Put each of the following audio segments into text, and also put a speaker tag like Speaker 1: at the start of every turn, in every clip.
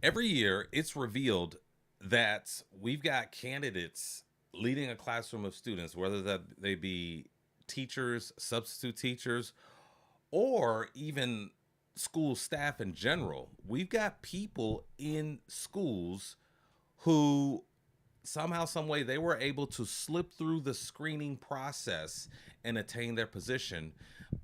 Speaker 1: Every year, it's revealed that we've got candidates leading a classroom of students, whether that they be teachers, substitute teachers, or even school staff in general. We've got people in schools who somehow, some way, they were able to slip through the screening process and attain their position.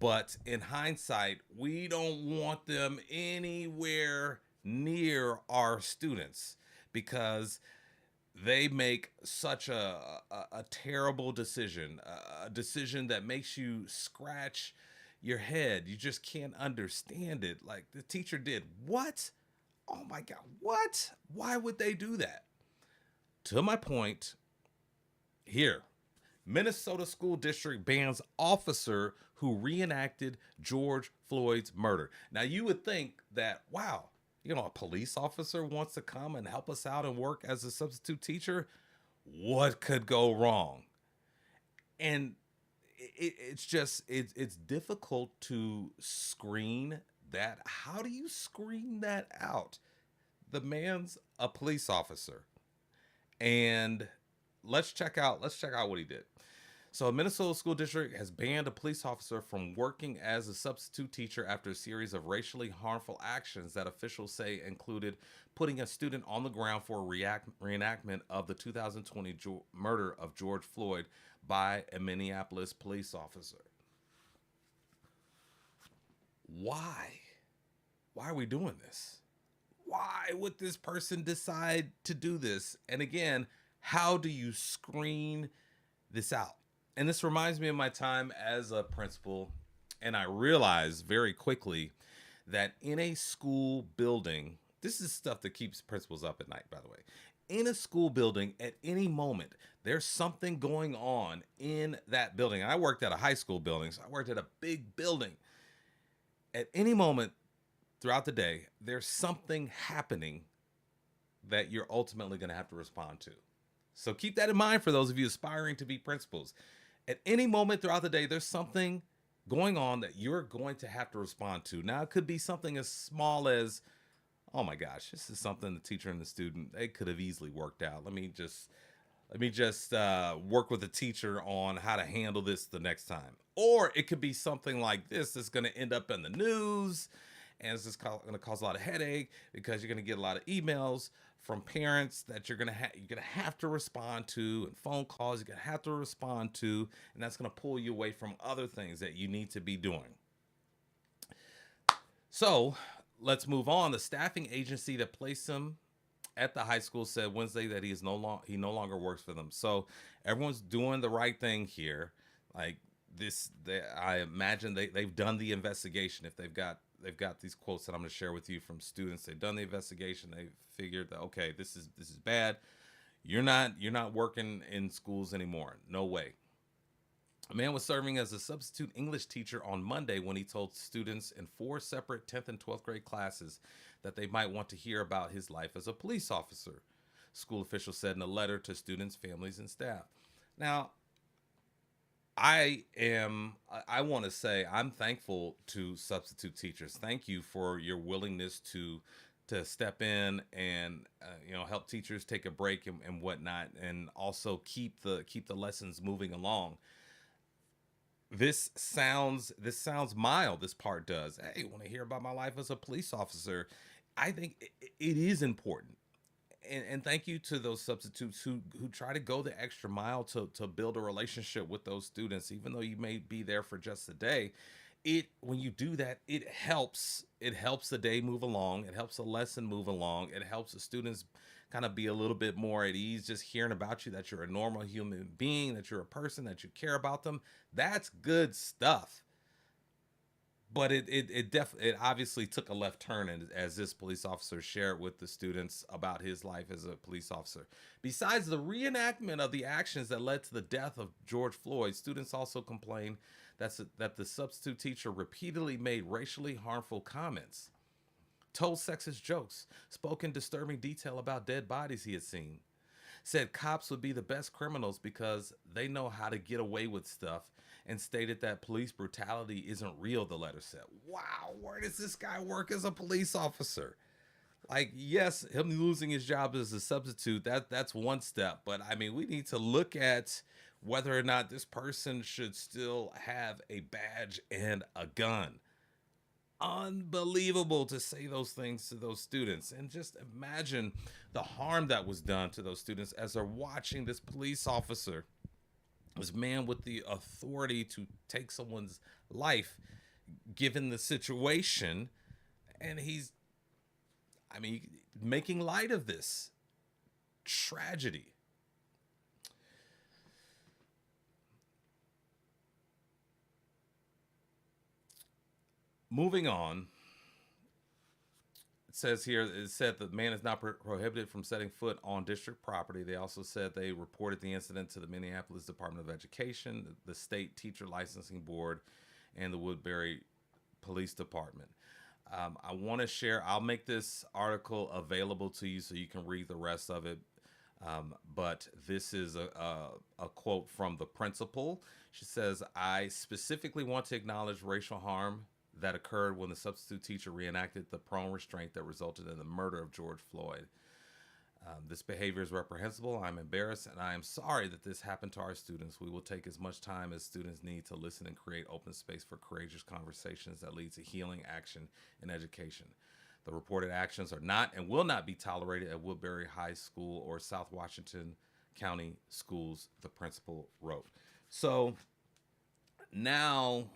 Speaker 1: But in hindsight, we don't want them anywhere near our students because they make such a terrible decision, a decision that makes you scratch your head. You just can't understand it. Like the teacher did. What? Oh my God. What? Why would they do that? To my point, here, Minnesota school district bans officer who reenacted George Floyd's murder. Now, you would think that, wow, a police officer wants to come and help us out and work as a substitute teacher. What could go wrong? And it's difficult to screen that. How do you screen that out? The man's a police officer. And let's check out what he did. So, a Minnesota school district has banned a police officer from working as a substitute teacher after a series of racially harmful actions that officials say included putting a student on the ground for a reenactment of the 2020 murder of George Floyd by a Minneapolis police officer. Why? Why are we doing this? Why would this person decide to do this? And again, how do you screen this out? And this reminds me of my time as a principal. And I realized very quickly that in a school building, this is stuff that keeps principals up at night, by the way. In a school building, at any moment, there's something going on in that building. And I worked at a high school building, so I worked at a big building. At any moment throughout the day, there's something happening that you're ultimately going to have to respond to. So keep that in mind for those of you aspiring to be principals. At any moment throughout the day, there's something going on that you're going to have to respond to. Now, it could be something as small as, oh my gosh, this is something the teacher and the student, they could have easily worked out. Let me just work with the teacher on how to handle this the next time. Or it could be something like this that's going to end up in the news, and it's just going to cause a lot of headache because you're going to get a lot of emails from parents that you're going to have to respond to, and phone calls you're going to have to respond to, and that's going to pull you away from other things that you need to be doing. So let's move on. The staffing agency that placed him at the high school said Wednesday that he no longer works for them. So everyone's doing the right thing here. Like I imagine they've done the investigation. If they've got these quotes that I'm going to share with you from students. They've done the investigation. They figured that, okay, this is bad. You're not working in schools anymore. No way. A man was serving as a substitute English teacher on Monday when he told students in four separate 10th and 12th grade classes that they might want to hear about his life as a police officer, school officials said in a letter to students, families, and staff. Now, I want to say I'm thankful to substitute teachers. Thank you for your willingness to step in and help teachers take a break and whatnot, and also keep the lessons moving along. This sounds mild. This part does. Hey, want to hear about my life as a police officer? I think it is important. And thank you to those substitutes who try to go the extra mile to build a relationship with those students, even though you may be there for just a day. When you do that, it helps the day move along. It helps the lesson move along. It helps the students kind of be a little bit more at ease just hearing about you, that you're a normal human being, that you're a person, that you care about them. That's good stuff. But it obviously took a left turn, and as this police officer shared with the students about his life as a police officer. Besides the reenactment of the actions that led to the death of George Floyd, students also complained that the substitute teacher repeatedly made racially harmful comments, told sexist jokes, spoke in disturbing detail about dead bodies he had seen, said cops would be the best criminals because they know how to get away with stuff, and stated that police brutality isn't real, the letter said. Wow, where does this guy work as a police officer? Like, yes, him losing his job as a substitute, that's one step. But I mean, we need to look at whether or not this person should still have a badge and a gun. Unbelievable to say those things to those students. And just imagine the harm that was done to those students as they're watching this police officer, this man with the authority to take someone's life given the situation, and he's, I mean, making light of this tragedy. Moving on, it says here, it said the man is not prohibited from setting foot on district property. They also said they reported the incident to the Minneapolis Department of Education, the state teacher licensing board, and the Woodbury Police Department. I want to share, I'll make this article available to you so you can read the rest of it. But this is a quote from the principal. She says, I specifically want to acknowledge racial harm that occurred when the substitute teacher reenacted the prone restraint that resulted in the murder of George Floyd. This behavior is reprehensible. I'm embarrassed and I am sorry that this happened to our students. We will take as much time as students need to listen and create open space for courageous conversations that lead to healing, action, and education. The reported actions are not and will not be tolerated at Woodbury High School or South Washington County Schools, the principal wrote. So now,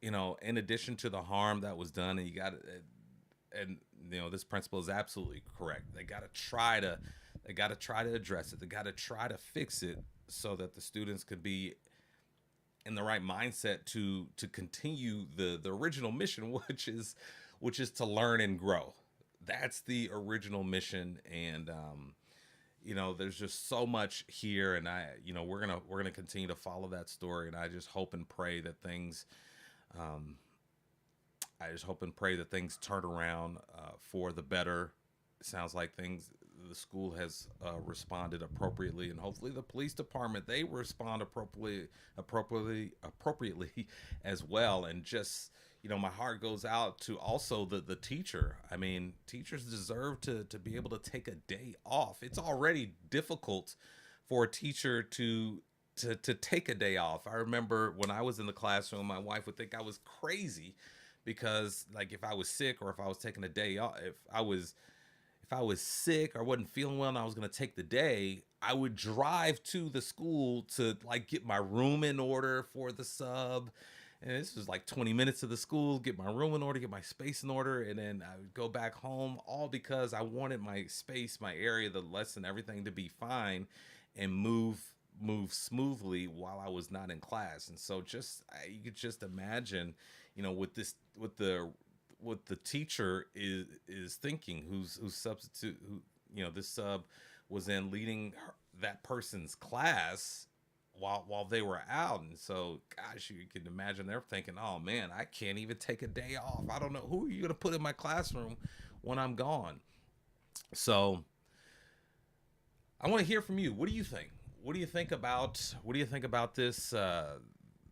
Speaker 1: in addition to the harm that was done, and and this principal is absolutely correct. They got to try to address it. They got to try to fix it so that the students could be in the right mindset to continue the original mission, which is to learn and grow. That's the original mission, and there's just so much here, and we're gonna continue to follow that story, and I just hope and pray that things. I just hope and pray that things turn around for the better. It sounds like the school has responded appropriately, and hopefully the police department, they respond appropriately as well. And just, my heart goes out to also the teacher. I mean, teachers deserve to be able to take a day off. It's already difficult for a teacher to take a day off. I remember when I was in the classroom, my wife would think I was crazy because, like, if I was sick or if I was taking a day off, if I was sick or wasn't feeling well and I was going to take the day, I would drive to the school to, like, get my room in order for the sub. And this was like 20 minutes to the school, get my room in order, get my space in order, and then I would go back home, all because I wanted my space, my area, the lesson, everything to be fine and move smoothly while I was not in class. And so you could just imagine, what the teacher is thinking, who's substitute, this sub was in leading that person's class while they were out. And so, gosh, you can imagine they're thinking, oh man, I can't even take a day off. I don't know who are you going to put in my classroom when I'm gone. So I want to hear from you. What do you think? What do you think about this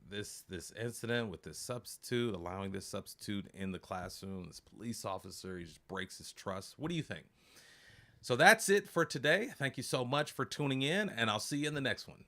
Speaker 1: this incident with this substitute, allowing this substitute in the classroom, this police officer, he just breaks his trust? What do you think? So that's it for today. Thank you so much for tuning in, and I'll see you in the next one.